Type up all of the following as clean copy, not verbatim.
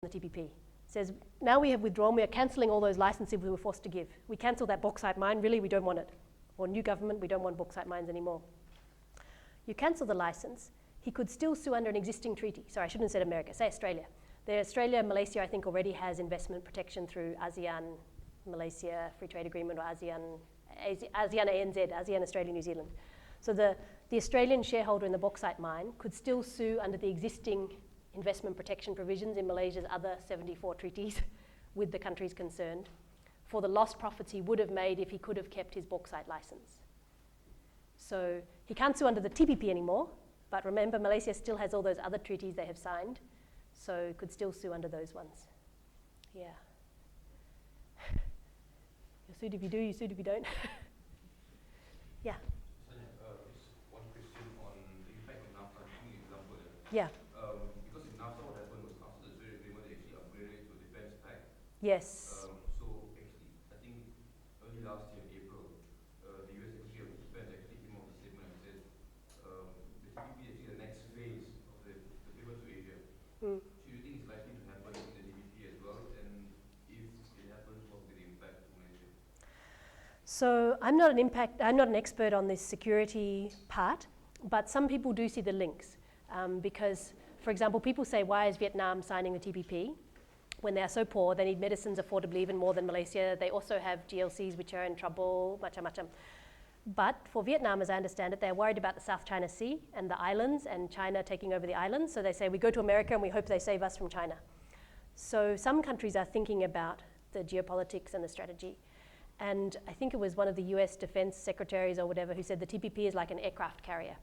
the TPP. It says, now we have withdrawn, we are cancelling all those licenses we were forced to give. We cancel that bauxite mine, really we don't want it. Or new government, we don't want bauxite mines anymore. You cancel the license, he could still sue under an existing treaty. Sorry, I shouldn't have said America, say Australia. Australia and Malaysia, I think, already has investment protection through ASEAN, Malaysia Free Trade Agreement, or ASEAN ANZ, ASEAN Australia, New Zealand. So the Australian shareholder in the bauxite mine could still sue under the existing investment protection provisions in Malaysia's other 74 treaties with the countries concerned for the lost profits he would have made if he could have kept his bauxite license. So he can't sue under the TPP anymore, but remember Malaysia still has all those other treaties they have signed, so could still sue under those ones. Yeah. You're sued if you do, you're sued if you don't. Yeah. Sanya, just one question on the impact of NAFTA. Give me an example. Yeah. Because in NAFTA, what happened was after the trade agreement, they actually upgraded it to a defense pact. Yes. So actually, I think early last year in April, the US Secretary of Defense actually came out with a statement and said the TPP is actually the next phase of the pivot to Asia. Mm. So you think it's likely to happen in the TPP as well? And if it happens, what will be the impact to Malaysia? So I'm not an expert on this security part, but some people do see the links because, for example, people say, why is Vietnam signing the TPP? When they are so poor, they need medicines affordably even more than Malaysia. They also have GLCs which are in trouble, macam-macam. But for Vietnam, as I understand it, they're worried about the South China Sea and the islands and China taking over the islands. So they say, we go to America and we hope they save us from China. So some countries are thinking about the geopolitics and the strategy. And I think it was one of the US defense secretaries or whatever who said the TPP is like an aircraft carrier.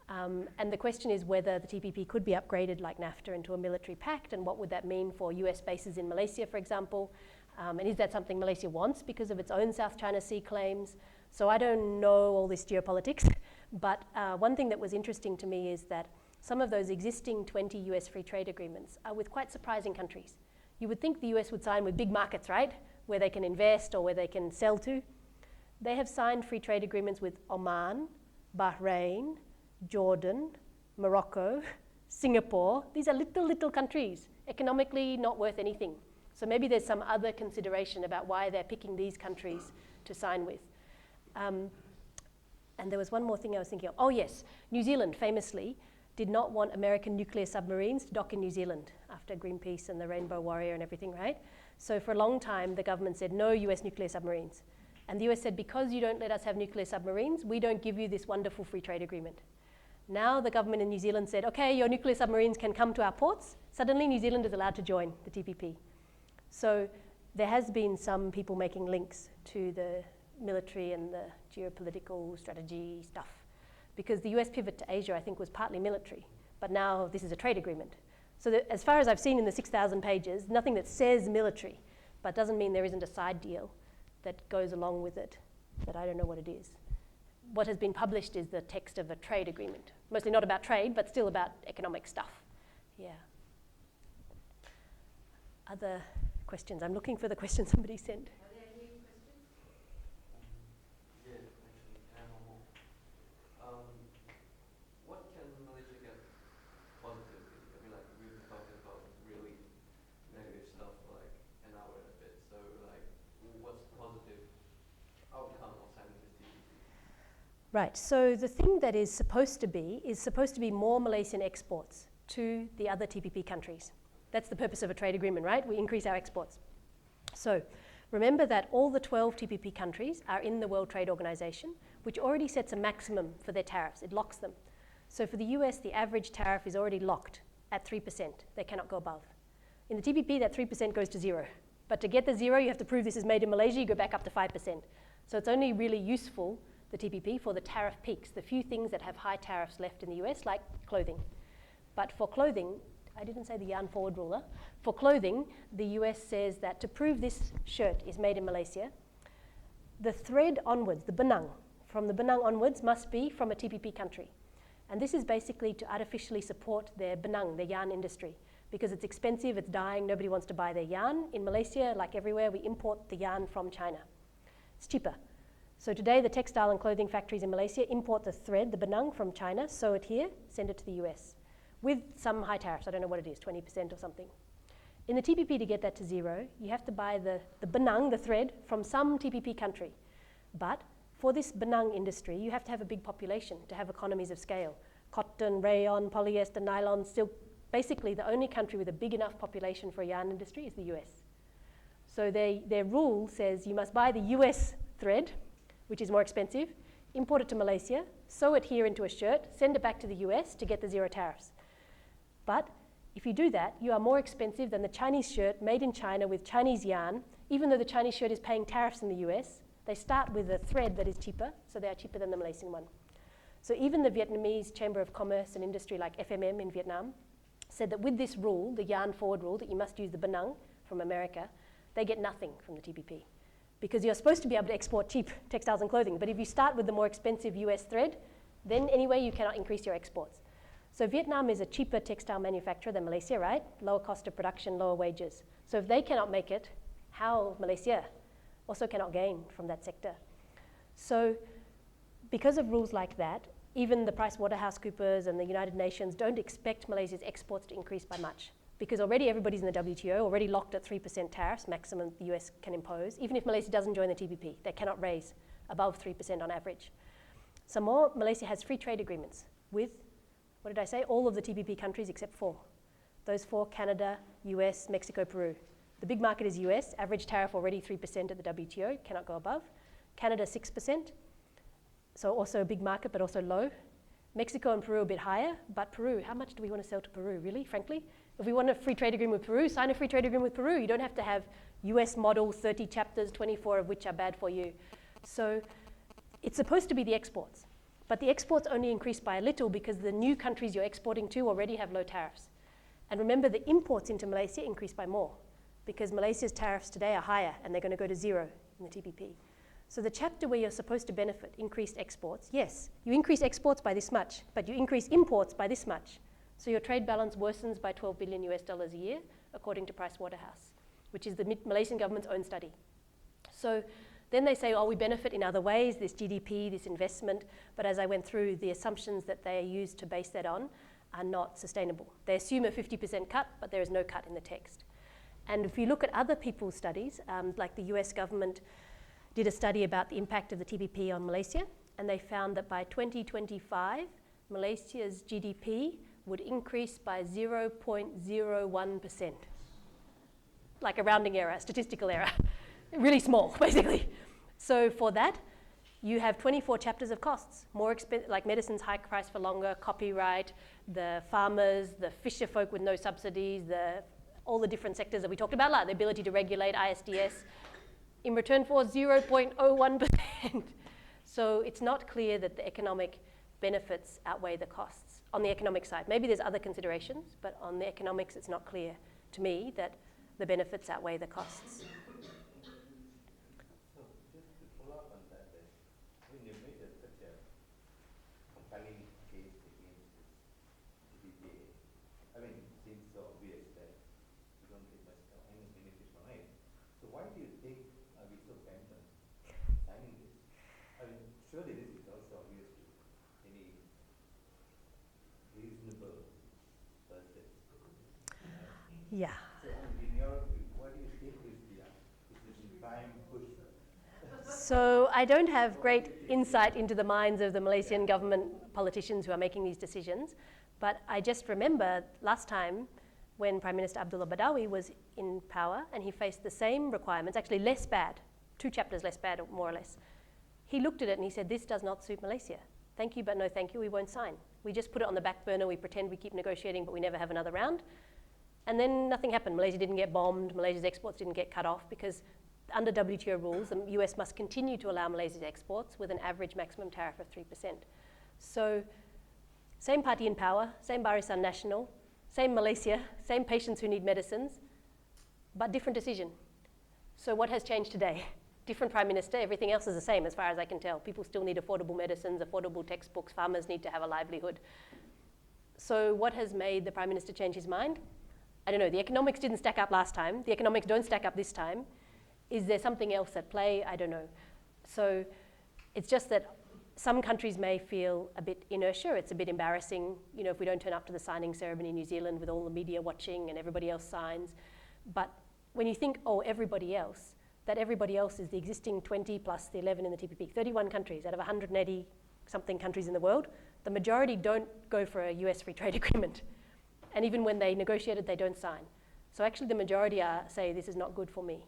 And the question is whether the TPP could be upgraded like NAFTA into a military pact, and what would that mean for US bases in Malaysia, for example? And is that something Malaysia wants because of its own South China Sea claims? So I don't know all this geopolitics, but one thing that was interesting to me is that some of those existing 20 US free trade agreements are with quite surprising countries. You would think the US would sign with big markets, right? Where they can invest or where they can sell to. They have signed free trade agreements with Oman, Bahrain, Jordan, Morocco, Singapore. These are little countries, economically not worth anything. So maybe there's some other consideration about why they're picking these countries to sign with. And there was one more thing I was thinking of. Oh yes, New Zealand famously did not want American nuclear submarines to dock in New Zealand after Greenpeace and the Rainbow Warrior and everything, right? So for a long time, the government said, no US nuclear submarines. And the US said, because you don't let us have nuclear submarines, we don't give you this wonderful free trade agreement. Now the government in New Zealand said, okay, your nuclear submarines can come to our ports. Suddenly New Zealand is allowed to join the TPP. So there has been some people making links to the military and the geopolitical strategy stuff. Because the US pivot to Asia, I think, was partly military. But now this is a trade agreement. So that, as far as I've seen in the 6,000 pages, nothing that says military, but doesn't mean there isn't a side deal that goes along with it, that I don't know what it is. What has been published is the text of a trade agreement. Mostly not about trade, but still about economic stuff. Yeah. Other questions? I'm looking for the question somebody sent. Are there any questions? Yeah, actually, I have one more. What can Malaysia get positively? I mean, like, we've been talking about really negative stuff for like an hour and a bit. So, like, what's the positive outcome of signing this TPP? Right, so the thing that is supposed to be more Malaysian exports to the other TPP countries. That's the purpose of a trade agreement, right? We increase our exports. So remember that all the 12 TPP countries are in the World Trade Organization, which already sets a maximum for their tariffs. It locks them. So for the US, the average tariff is already locked at 3%. They cannot go above. In the TPP, that 3% goes to zero. But to get the zero, you have to prove this is made in Malaysia, you go back up to 5%. So it's only really useful, the TPP, for the tariff peaks, the few things that have high tariffs left in the US, like clothing. But for clothing, I didn't say the yarn forward ruler. For clothing, the US says that to prove this shirt is made in Malaysia, the thread onwards, the benang, from the benang onwards must be from a TPP country. And this is basically to artificially support their benang, their yarn industry, because it's expensive, it's dying, nobody wants to buy their yarn. In Malaysia, like everywhere, we import the yarn from China. It's cheaper. So today, the textile and clothing factories in Malaysia import the thread, the benang, from China, sew it here, send it to the US, with some high tariffs. I don't know what it is, 20% or something. In the TPP, to get that to zero, you have to buy the benang, the thread, from some TPP country. But for this benang industry, you have to have a big population to have economies of scale. Cotton, rayon, polyester, nylon, silk. Basically, the only country with a big enough population for a yarn industry is the US. So their rule says you must buy the US thread, which is more expensive, import it to Malaysia, sew it here into a shirt, send it back to the US to get the zero tariffs. But if you do that, you are more expensive than the Chinese shirt made in China with Chinese yarn, even though the Chinese shirt is paying tariffs in the US. They start with a thread that is cheaper, so they are cheaper than the Malaysian one. So even the Vietnamese Chamber of Commerce and Industry, like FMM in Vietnam, said that with this rule, the yarn forward rule, that you must use the benang from America, they get nothing from the TPP. Because you're supposed to be able to export cheap textiles and clothing, but if you start with the more expensive US thread, then anyway you cannot increase your exports. So Vietnam is a cheaper textile manufacturer than Malaysia, right? Lower cost of production, lower wages. So if they cannot make it, how Malaysia also cannot gain from that sector? So because of rules like that, even the PricewaterhouseCoopers and the United Nations don't expect Malaysia's exports to increase by much, because already everybody's in the WTO, already locked at 3% tariffs, maximum the US can impose. Even if Malaysia doesn't join the TPP, they cannot raise above 3% on average. Some more, Malaysia has free trade agreements with, what did I say, all of the TPP countries except 4. Those 4, Canada, US, Mexico, Peru. The big market is US, average tariff already 3% at the WTO, cannot go above. Canada 6%, so also a big market but also low. Mexico and Peru a bit higher, but Peru, how much do we want to sell to Peru, really, frankly? If we want a free trade agreement with Peru, sign a free trade agreement with Peru. You don't have to have US model, 30 chapters, 24 of which are bad for you. So it's supposed to be the exports, but the exports only increase by a little because the new countries you're exporting to already have low tariffs. And remember, the imports into Malaysia increase by more because Malaysia's tariffs today are higher and they're going to go to zero in the TPP. So the chapter where you're supposed to benefit increased exports, yes, you increase exports by this much, but you increase imports by this much. So your trade balance worsens by $12 billion a year, according to Pricewaterhouse, which is the Malaysian government's own study. So then they say, oh, we benefit in other ways, this GDP, this investment, but as I went through, the assumptions that they use to base that on are not sustainable. They assume a 50% cut, but there is no cut in the text. And if you look at other people's studies, like the US government did a study about the impact of the TPP on Malaysia, and they found that by 2025, Malaysia's GDP would increase by 0.01%. Like a rounding error, statistical error. Really small, basically. So for that, you have 24 chapters of costs. More expensive, like medicines high price for longer, copyright, the farmers, the fisher folk with no subsidies, all the different sectors that we talked about, like the ability to regulate ISDS, in return for 0.01%. So it's not clear that the economic benefits outweigh the costs on the economic side. Maybe there's other considerations, but on the economics, it's not clear to me that the benefits outweigh the costs. So just to follow up on that, when you made such a compelling case against this TPPA, I mean, it seems so obvious that you don't get much any benefit from it. So why do you think are we so bent on signing this? I mean, surely this is also obvious to any reasonable person. Yeah. So in your view, what do you think is the prime push? So I don't have great insight into the minds of the Malaysian government politicians who are making these decisions, but I just remember last time when Prime Minister Abdullah Badawi was in power and he faced the same requirements, actually less bad, 2 chapters less bad, more or less. He looked at it and he said, this does not suit Malaysia. Thank you, but no thank you, we won't sign. We just put it on the back burner, we pretend we keep negotiating, but we never have another round. And then nothing happened. Malaysia didn't get bombed, Malaysia's exports didn't get cut off because under WTO rules, the US must continue to allow Malaysia's exports with an average maximum tariff of 3%. So same party in power, same Barisan Nasional, same Malaysia, same patients who need medicines, but different decision. So what has changed today? Different Prime Minister, everything else is the same as far as I can tell. People still need affordable medicines, affordable textbooks, farmers need to have a livelihood. So what has made the Prime Minister change his mind? I don't know, the economics didn't stack up last time, the economics don't stack up this time. Is there something else at play? I don't know. So it's just that some countries may feel a bit inertia, it's a bit embarrassing, you know, if we don't turn up to the signing ceremony in New Zealand with all the media watching and everybody else signs. But when you think, oh, everybody else, that everybody else is the existing 20 plus the 11 in the TPP, 31 countries out of 180 something countries in the world, the majority don't go for a US free trade agreement. And even when they negotiate it, they don't sign. So actually the majority say this is not good for me.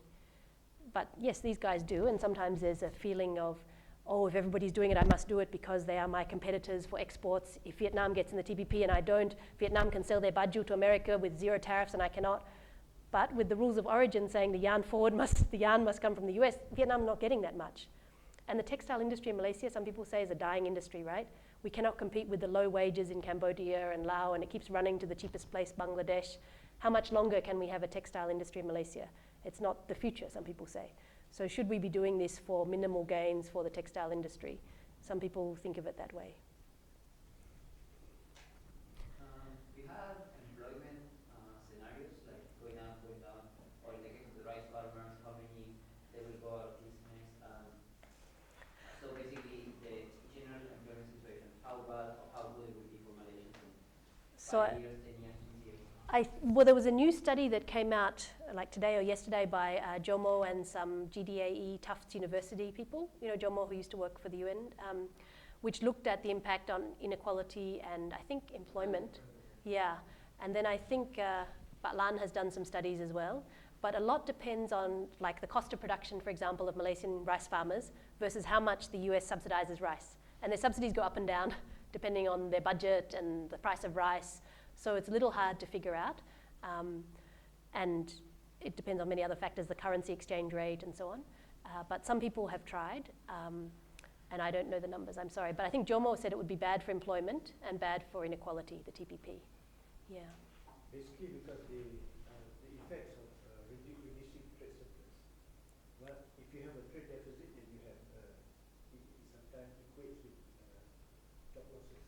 But yes, these guys do, and sometimes there's a feeling of, oh, if everybody's doing it, I must do it because they are my competitors for exports. If Vietnam gets in the TPP and I don't, Vietnam can sell their baju to America with 0 tariffs and I cannot. But with the rules of origin saying the yarn must come from the US, Vietnam's not getting that much. And the textile industry in Malaysia, some people say, is a dying industry, right? We cannot compete with the low wages in Cambodia and Laos, and it keeps running to the cheapest place, Bangladesh. How much longer can we have a textile industry in Malaysia? It's not the future, some people say. So should we be doing this for minimal gains for the textile industry? Some people think of it that way. We have employment scenarios like going up, going down, or in the case of the rice farmers, how many they will go out of business. So basically, the general employment situation, how bad or how good it will be for Malaysians in 5 years, 10 years, 20 years. Well, there was a new study that came out like today or yesterday by Jomo and some GDAE Tufts University people, you know, Jomo, who used to work for the UN, which looked at the impact on inequality and I think employment. Yeah, and then I think Batlan has done some studies as well. But a lot depends on like the cost of production, for example, of Malaysian rice farmers versus how much the US subsidizes rice. And their subsidies go up and down depending on their budget and the price of rice. So it's a little hard to figure out. And it depends on many other factors, the currency exchange rate and so on. But some people have tried, and I don't know the numbers, I'm sorry. But I think Jomo said it would be bad for employment and bad for inequality, the TPP. Yeah. Basically because the effects of reducing trade surplus. Well, if you have a trade deficit, then you have, it sometimes equates with job losses.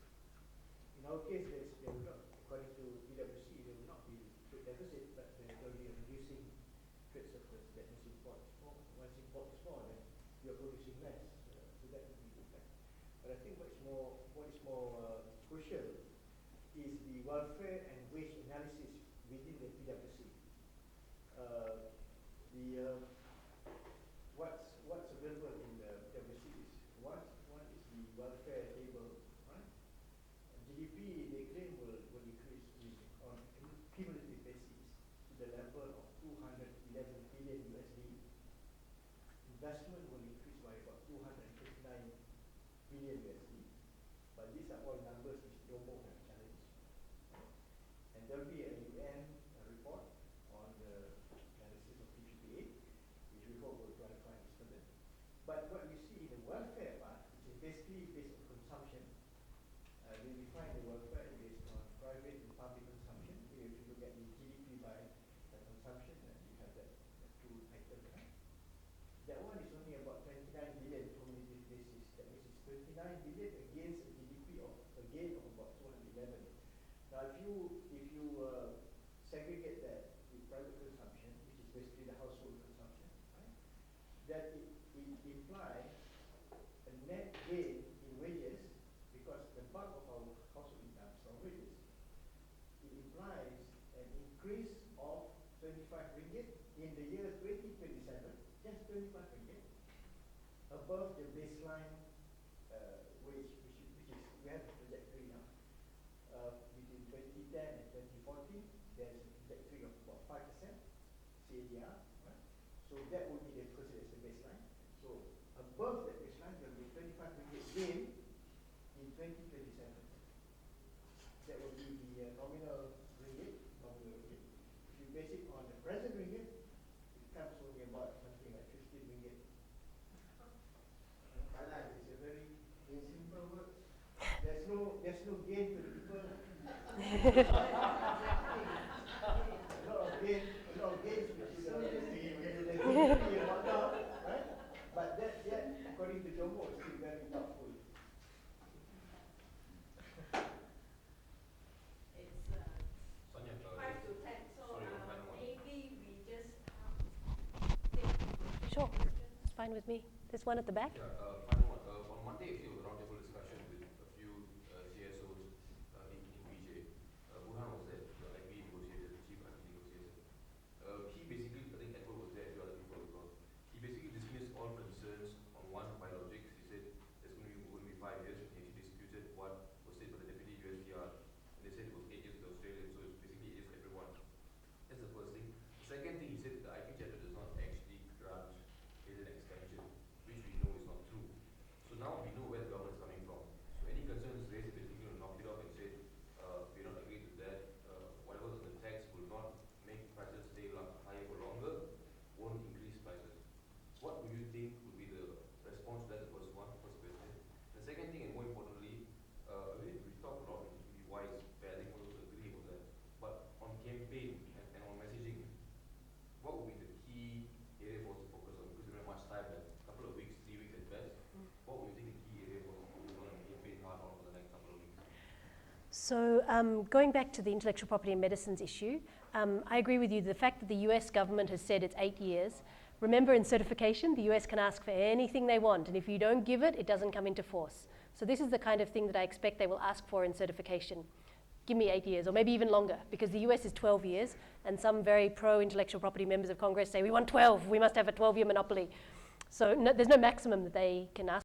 In our case, there will not, according to PwC, there will not be trade deficit, but there will be a reducing trade surplus. That means import is more. Once import is more, then you are producing less. So that will be the effect. But I think what is more crucial is the welfare and wage analysis within the PwC. What's available in the PwC is one is the welfare table, right? GDP they claim will increase on a cumulative basis to the level of 211 billion USD. Investment will increase by about 259 billion USD. But these are all numbers which Jomo have challenged. And there will be a UN report on the analysis of TPPA, which we hope will clarify this further. But what we see in the welfare part, which is basically based on consumption, we define the welfare based on private and public consumption. If you look at the GDP by consumption, you have that two items. Right? That one is only about 29 billion cumulative basis. That means it's 29 billion against a GDP of a gain of about 211. Now, if you segregate that with private consumption, which is basically the household consumption, right? That it implies a net gain in wages because the bulk of our household income is from wages. It implies an increase of 25 ringgit in the year 2027, just 25 ringgit, above the baseline wage, which is we have a trajectory now. Between 2010 and 2040, there's a trajectory of about 5% CAGR, right? So that would be considered as the baseline. So above that baseline, there will be 25 ringgit gain in 2027. That will be the nominal ringgit. If you base it on the present ringgit, it comes only about something like 15 ringgit. It's a very, in simple words, there's no gain to the people. a lot of gains to the GDP and whatnot, right? But that, according to Jomo, is still very doubtful. It's Sanya, 5 to 10, so sorry, one final one. maybe we just take Sure, it's fine with me. There's one at the back. Yeah, final one. On Monday, actually, was a roundtable discussion with a few CSOs in PJ. Burhan was there, the IB negotiator, the chief anti-negotiator. He now we know where the government is coming from. So any concerns raised, basically to knock it off and say, we don't agree to that, whatever the tax will not make prices stay higher for longer, won't increase prices. What would you think would be the response to that? The first question. The second thing, and more importantly, we talked a lot, which would be wise, but I think most of us agree with that. But on campaign and on messaging, what would be the key area for us to focus on? Because we don't have much time, like a couple of weeks, 3 weeks at best. What would you think the key area for us to focus on and campaign hard on for the next couple of weeks? So going back to the intellectual property and medicines issue, I agree with you. The fact that the US government has said it's 8 years, remember in certification, the US can ask for anything they want, and if you don't give it, it doesn't come into force. So this is the kind of thing that I expect they will ask for in certification. Give me 8 years, or maybe even longer, because the US is 12 years, and some very pro-intellectual property members of Congress say, we want 12, we must have a 12-year monopoly. So there's no maximum that they can ask